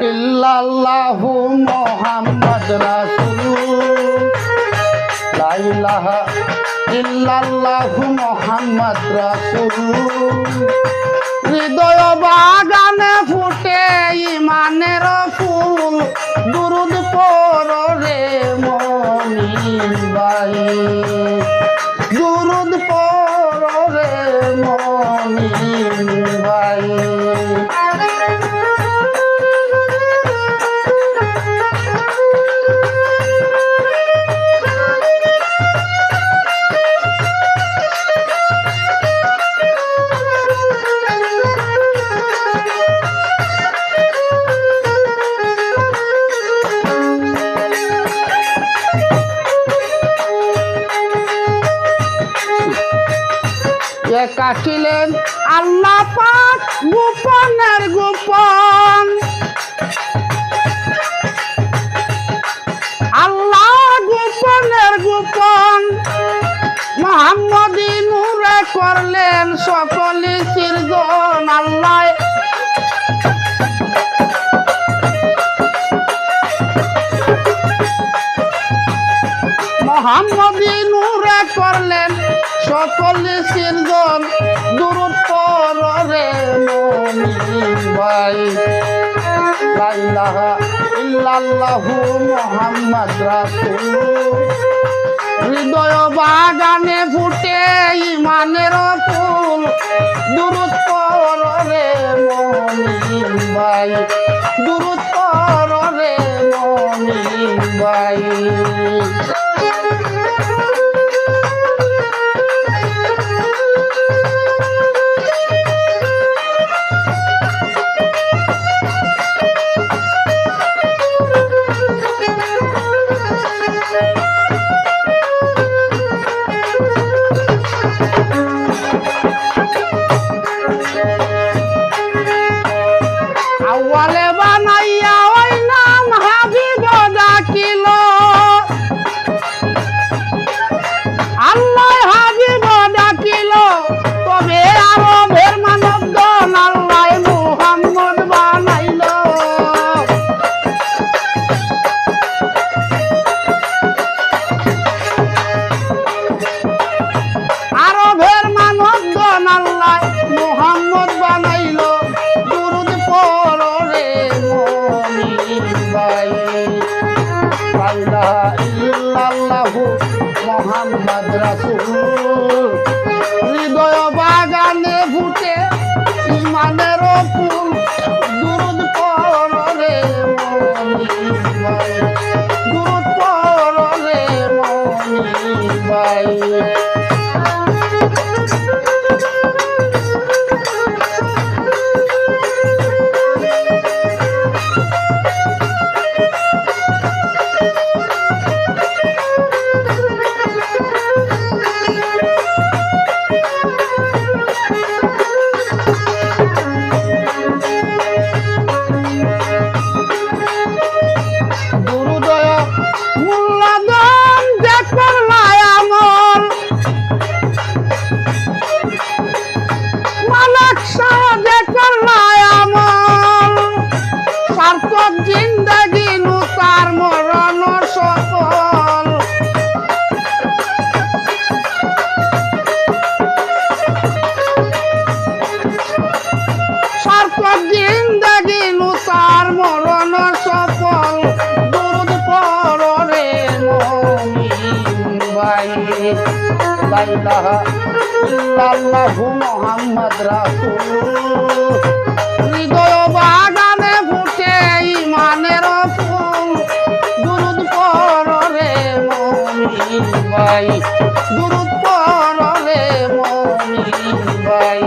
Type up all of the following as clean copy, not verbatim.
ইল্লাল্লাহু মুহাম্মদ রাসূল লা ইলাহা ইল্লাল্লাহু মুহাম্মদ রাসূল হৃদয় বাগানে ফুটে ঈমানের ফুল দুরূদ পড়ো রে মুমিন ভাই দুরূদ পড়ো রে মুমিন ভাই কাটিলেন আল্লাহ পাক গোপনের গোপন আল্লাহ গোপনের গোপন মুহাম্মদী নূরে করলেন সকলি সৃজন আল্লাহ মুহাম্মদী নূরে করলেন সকলে সৃজন দুরূদ পড়ো রে মুমিন ভাই লা ইলাহা ইল্লাল্লাহু মুহাম্মদ রাসূল হৃদয় বাগানে ফুটে ঈমানের ফুল দুরূদ পড়ো রে মুমিন ভাই দুরূদ পড়ো রে মুমিন ভাই আওয়ালে বানাইয়া ওই নাম হাবিব ডাকিল আল্লাহ হাবিব ডাকিল তবে আরবের মানবগণ আল্লাহ মুহাম্মদ বানাইল আরবের মানবগণ আল্লাহ মুহাম্মদ বানাইল মুহাম্মদ রাসূল হৃদয় বাগানে ফুটে ঈমানের ফুল দুরূদ পড়ো রে মুমিন ভাই দুরূদ পড়ো রে মুমিন ভাই জিন্দগি নুতার মরণ সফল সার্থক জিন্দগি নুতার মরণ সফল দুরূদ পড়ো রে মুমিন ভাই লা ইলাহা ইল্লাল্লাহু মুহাম্মদ রাসূল হৃদয় বাগানে ফুটে ঈমানের ফুল দুরূদ পড়ো রে মুমিন ভাই দুরূদ পড়ো রে মুমিন ভাই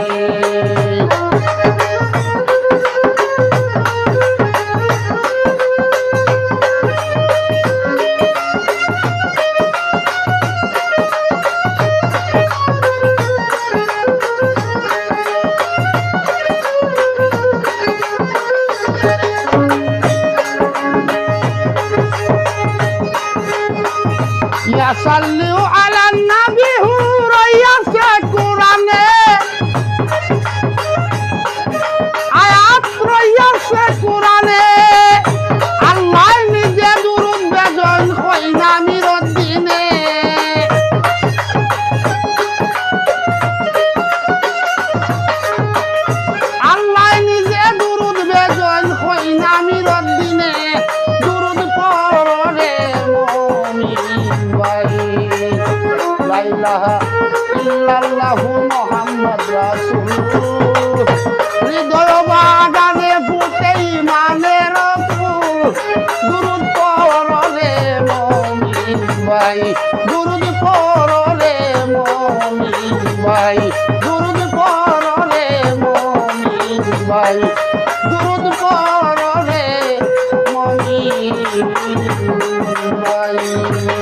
সাল্লু আলা নবী হুরাইয়াছে কোরআনে আয়াত রইয়াছে কোরআনে দুরুদ পড়লে মমিন ভাই দুরুদ পড়লে মমিন ভাই দুরুদ পড়লে মমিন ভাই দুরুদ পড়লে মমিন ভাই